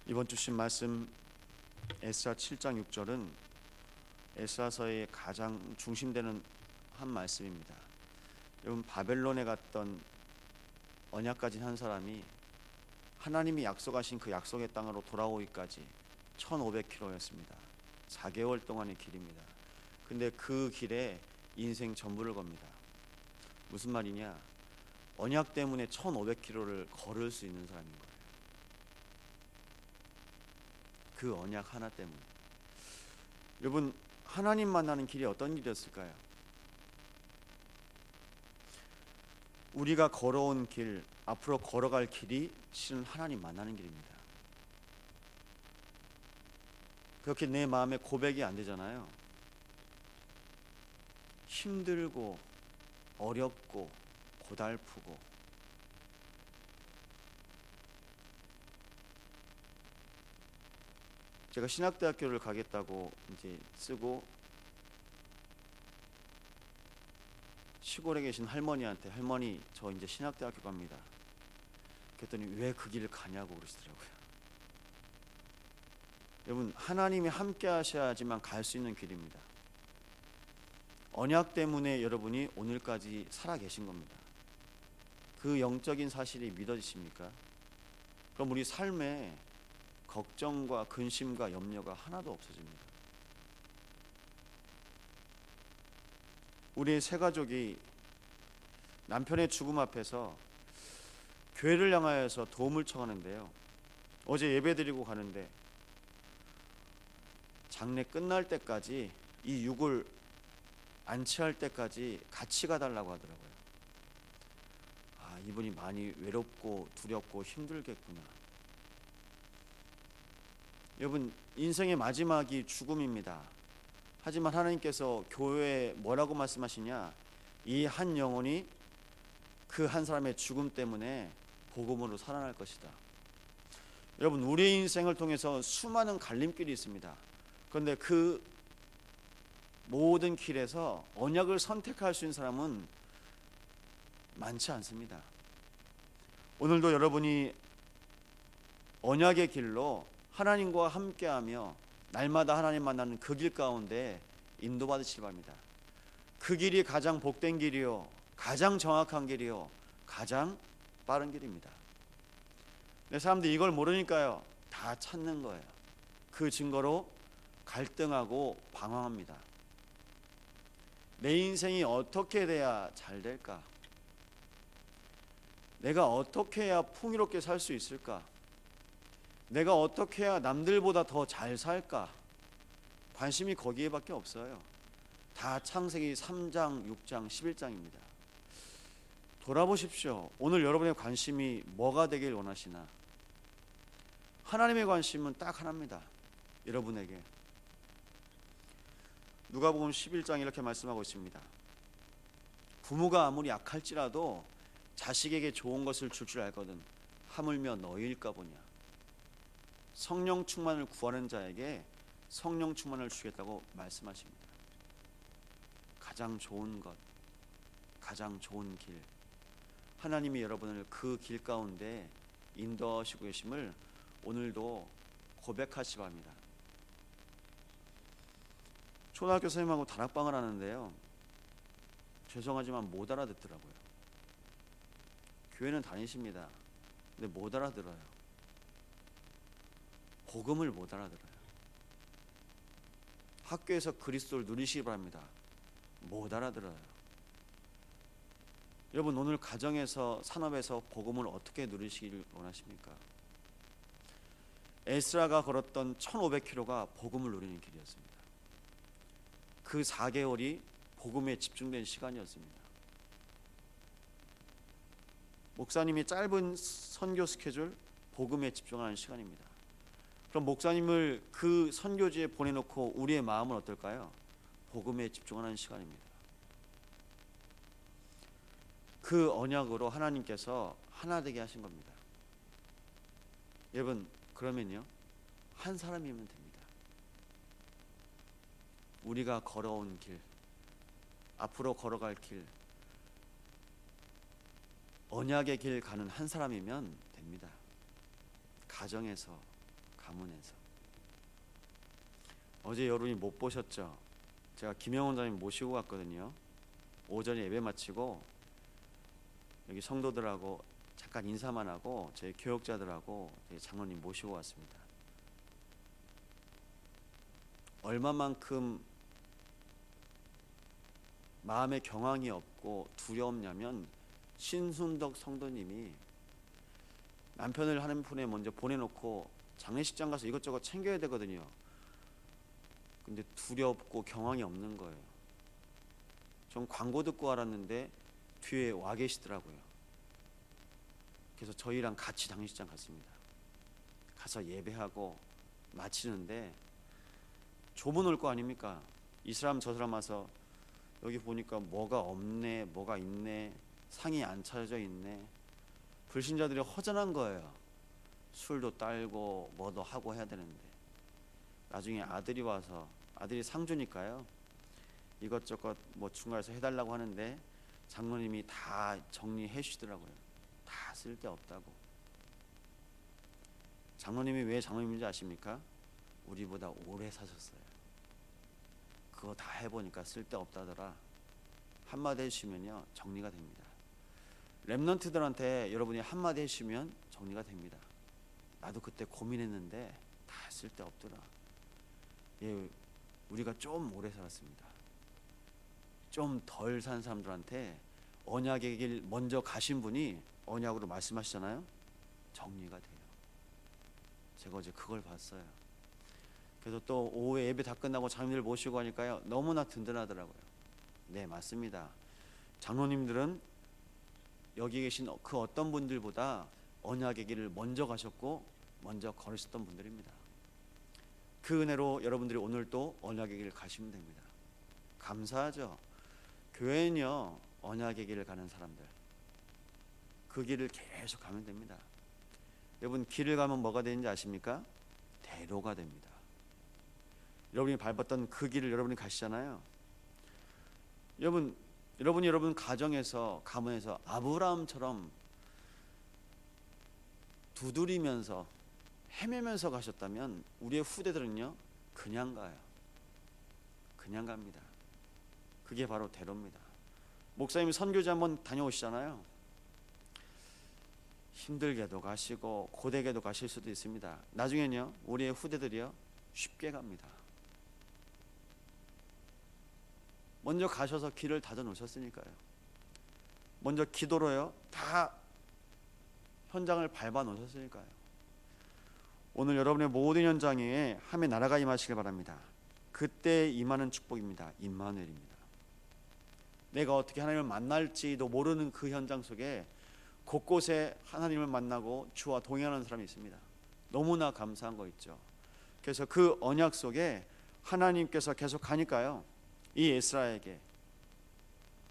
이번 주신 말씀 에스라 7장 6절은 에스라서의 가장 중심되는 한 말씀입니다. 여러분, 바벨론에 갔던 언약 가진 한 사람이 하나님이 약속하신 그 약속의 땅으로 돌아오기까지 1500km였습니다. 4개월 동안의 길입니다. 근데 그 길에 인생 전부를 겁니다. 무슨 말이냐? 언약 때문에 1500km를 걸을 수 있는 사람인 거예요. 그 언약 하나 때문에. 여러분, 하나님 만나는 길이 어떤 길이었을까요? 우리가 걸어온 길, 앞으로 걸어갈 길이 실은 하나님 만나는 길입니다. 그렇게 내 마음에 고백이 안 되잖아요. 힘들고 어렵고 고달프고 제가 신학대학교를 가겠다고 이제 쓰고 시골에 계신 할머니한테 할머니 저 이제 신학대학교 갑니다. 그랬더니 왜 그 길을 가냐고 그러시더라고요. 여러분, 하나님이 함께 하셔야지만 갈 수 있는 길입니다. 언약 때문에 여러분이 오늘까지 살아 계신 겁니다. 그 영적인 사실이 믿어지십니까? 그럼 우리 삶에 걱정과 근심과 염려가 하나도 없어집니다. 우리 세 가족이 남편의 죽음 앞에서 교회를 향하여서 도움을 청하는데요. 어제 예배드리고 가는데 장례 끝날 때까지 이 육을 안치할 때까지 같이 가달라고 하더라고요. 아, 이분이 많이 외롭고 두렵고 힘들겠구나. 여러분, 인생의 마지막이 죽음입니다. 하지만 하나님께서 교회에 뭐라고 말씀하시냐? 이 한 영혼이 그 한 사람의 죽음 때문에 복음으로 살아날 것이다. 여러분, 우리의 인생을 통해서 수많은 갈림길이 있습니다. 그런데 그 모든 길에서 언약을 선택할 수 있는 사람은 많지 않습니다. 오늘도 여러분이 언약의 길로 하나님과 함께하며 날마다 하나님 만나는 그 길 가운데 인도받으시기 바랍니다. 그 길이 가장 복된 길이요, 가장 정확한 길이요, 가장 빠른 길입니다. 근데 사람들이 이걸 모르니까요, 다 찾는 거예요. 그 증거로 갈등하고 방황합니다. 내 인생이 어떻게 돼야 잘 될까? 내가 어떻게 해야 풍요롭게 살 수 있을까? 내가 어떻게 해야 남들보다 더 잘 살까? 관심이 거기에밖에 없어요. 다 창세기 3장, 6장, 11장입니다. 돌아보십시오. 오늘 여러분의 관심이 뭐가 되길 원하시나? 하나님의 관심은 딱 하나입니다. 여러분에게. 누가복음 11장 이렇게 말씀하고 있습니다. 부모가 아무리 약할지라도 자식에게 좋은 것을 줄 줄 알거든 하물며 너희일까 보냐. 성령 충만을 구하는 자에게 성령 충만을 주겠다고 말씀하십니다. 가장 좋은 것, 가장 좋은 길, 하나님이 여러분을 그 길 가운데 인도하시고 계심을 오늘도 고백하시기 바랍니다. 초등학교 선생님하고 다락방을 하는데요, 죄송하지만 못 알아듣더라고요. 교회는 다니십니다. 근데 못 알아들어요. 복음을 못 알아들어요. 학교에서 그리스도를 누리시기 바랍니다. 못 알아들어요. 여러분, 오늘 가정에서 산업에서 복음을 어떻게 누리시길 원하십니까? 에스라가 걸었던 1500km가 복음을 누리는 길이었습니다. 그 4개월이 복음에 집중된 시간이었습니다. 목사님이 짧은 선교 스케줄, 복음에 집중하는 시간입니다. 그럼 목사님을 그 선교지에 보내놓고 우리의 마음은 어떨까요? 복음에 집중하는 시간입니다. 그 언약으로 하나님께서 하나 되게 하신 겁니다. 여러분, 그러면요, 한 사람이면 됩니다. 우리가 걸어온 길, 앞으로 걸어갈 길, 언약의 길 가는 한 사람이면 됩니다. 가정에서, 가문에서. 어제 여러분이 못 보셨죠? 제가 김영원 장님 모시고 갔거든요. 오전에 예배 마치고 여기 성도들하고 잠깐 인사만 하고 저희 교역자들하고 저희 장로님 모시고 왔습니다. 얼마만큼 마음에 경황이 없고 두려웠냐면 신순덕 성도님이 남편을 하는 분에 먼저 보내놓고 장례식장 가서 이것저것 챙겨야 되거든요. 근데 두렵고 경황이 없는 거예요. 전 광고 듣고 알았는데 뒤에 와 계시더라고요. 그래서 저희랑 같이 장례식장 갔습니다. 가서 예배하고 마치는데 조문 올 거 아닙니까? 이 사람 저 사람 와서 여기 보니까 뭐가 없네, 뭐가 있네, 상이 안 차려져 있네. 불신자들이 허전한 거예요. 술도 딸고 뭐도 하고 해야 되는데. 나중에 아들이 와서, 아들이 상주니까요, 이것저것 뭐 중간에서 해달라고 하는데 장로님이 다 정리해 주시더라고요. 다 쓸데없다고. 장로님이 왜 장로님인지 아십니까? 우리보다 오래 사셨어요. 그거 다 해보니까 쓸데없다더라. 한마디 해주시면요 정리가 됩니다. 렘넌트들한테 여러분이 한마디 해주시면 정리가 됩니다. 나도 그때 고민했는데 다 쓸데없더라. 예, 우리가 좀 오래 살았습니다. 좀 덜 산 사람들한테 언약의 길 먼저 가신 분이 언약으로 말씀하시잖아요. 정리가 돼요. 제가 어제 그걸 봤어요. 그래서 또 오후에 예배 다 끝나고 장로님들 모시고 하니까요 너무나 든든하더라고요. 네, 맞습니다. 장로님들은 여기 계신 그 어떤 분들보다 언약의 길을 먼저 가셨고 먼저 걸으셨던 분들입니다. 그 은혜로 여러분들이 오늘 또 언약의 길을 가시면 됩니다. 감사하죠. 교회는요 언약의 길을 가는 사람들, 그 길을 계속 가면 됩니다. 여러분 길을 가면 뭐가 되는지 아십니까? 대로가 됩니다. 여러분이 밟았던 그 길을 여러분이 가시잖아요. 여러분이 여러분 가정에서 가문에서 아브라함처럼 두드리면서 헤매면서 가셨다면 우리의 후대들은요 그냥 가요. 그냥 갑니다. 그게 바로 대로입니다. 목사님이 선교지 한번 다녀오시잖아요. 힘들게도 가시고 고되게도 가실 수도 있습니다. 나중에는요 우리의 후대들이요 쉽게 갑니다. 먼저 가셔서 길을 닫아 놓으셨으니까요. 먼저 기도로요 다 현장을 밟아 놓으셨으니까요. 오늘 여러분의 모든 현장에 하나님의 나라가 임하시길 바랍니다. 그때 임하는 축복입니다. 임마누엘입니다. 내가 어떻게 하나님을 만날지도 모르는 그 현장 속에 곳곳에 하나님을 만나고 주와 동행하는 사람이 있습니다. 너무나 감사한 거 있죠. 그래서 그 언약 속에 하나님께서 계속 가니까요 이 에스라에게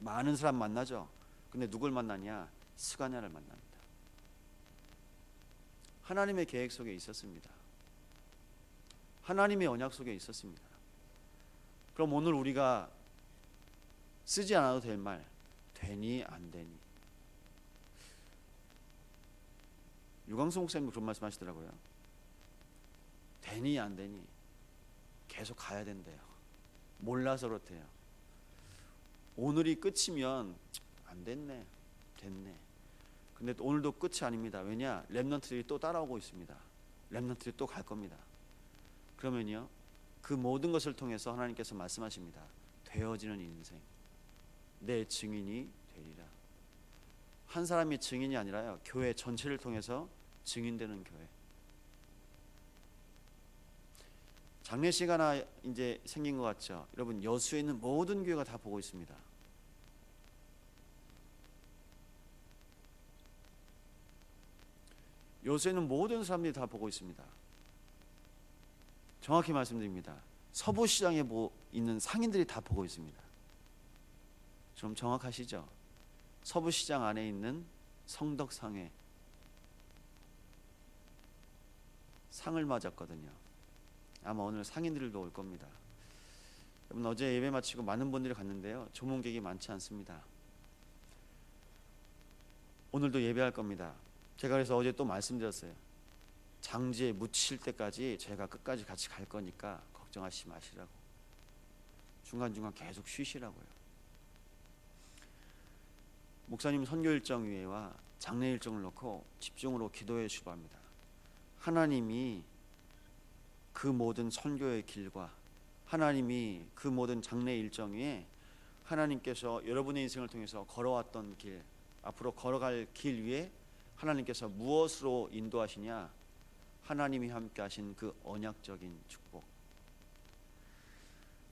많은 사람 만나죠. 근데 누굴 만나냐? 스가냐를 만납니다. 하나님의 계획 속에 있었습니다. 하나님의 언약 속에 있었습니다. 그럼 오늘 우리가 쓰지 않아도 될 말, 되니 안 되니. 유광수 목사님도 그런 말씀 하시더라고요. 되니 안 되니 계속 가야 된대요. 몰라서 그렇대요. 오늘이 끝이면 안 됐네, 됐네. 근데 오늘도 끝이 아닙니다. 왜냐? 렘넌트들이 또 따라오고 있습니다. 렘넌트들이 또 갈 겁니다. 그러면요 그 모든 것을 통해서 하나님께서 말씀하십니다. 되어지는 인생, 내 증인이 되리라. 한 사람이 증인이 아니라요 교회 전체를 통해서 증인되는 교회. 장례식 하나 이제 생긴 것 같죠. 여러분 여수에 있는 모든 교회가 다 보고 있습니다. 여수에 있는 모든 사람들이 다 보고 있습니다. 정확히 말씀드립니다. 서부시장에 있는 상인들이 다 보고 있습니다. 좀 정확하시죠? 서부시장 안에 있는 성덕상에 상을 맞았거든요. 아마 오늘 상인들도 올 겁니다. 여러분 어제 예배 마치고 많은 분들이 갔는데요 조문객이 많지 않습니다. 오늘도 예배할 겁니다. 제가 그래서 어제 또 말씀드렸어요. 장지에 묻힐 때까지 저희가 끝까지 같이 갈 거니까 걱정하지 마시라고. 중간중간 계속 쉬시라고요. 목사님 선교 일정 위에와 장례 일정을 놓고 집중으로 기도해 주시기 바랍니다. 하나님이 그 모든 선교의 길과 하나님이 그 모든 장례 일정 위에 하나님께서 여러분의 인생을 통해서 걸어왔던 길, 앞으로 걸어갈 길 위에 하나님께서 무엇으로 인도하시냐? 하나님이 함께 하신 그 언약적인 축복,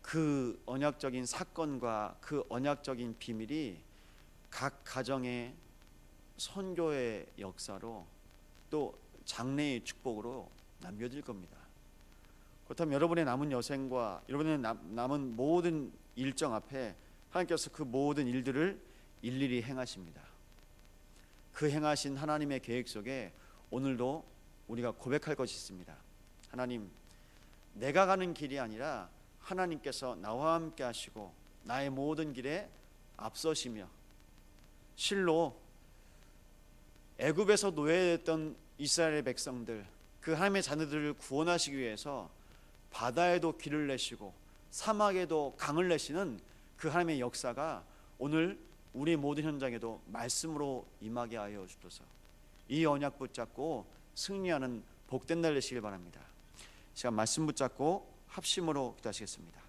그 언약적인 사건과 그 언약적인 비밀이 각 가정의 선교의 역사로 또 장래의 축복으로 남겨질 겁니다. 그렇다면 여러분의 남은 여생과 여러분의 남은 모든 일정 앞에 하나님께서 그 모든 일들을 일일이 행하십니다. 그 행하신 하나님의 계획 속에 오늘도 우리가 고백할 것이 있습니다. 하나님, 내가 가는 길이 아니라 하나님께서 나와 함께 하시고 나의 모든 길에 앞서시며, 실로 애굽에서 노예됐던 이스라엘의 백성들, 그 하나님의 자녀들을 구원하시기 위해서 바다에도 길을 내시고 사막에도 강을 내시는 그 하나님의 역사가 오늘 우리 모든 현장에도 말씀으로 임하게 하여 주소서. 이 언약 붙잡고 승리하는 복된 날 되시길 바랍니다. 시간 말씀 붙잡고 합심으로 기도하시겠습니다.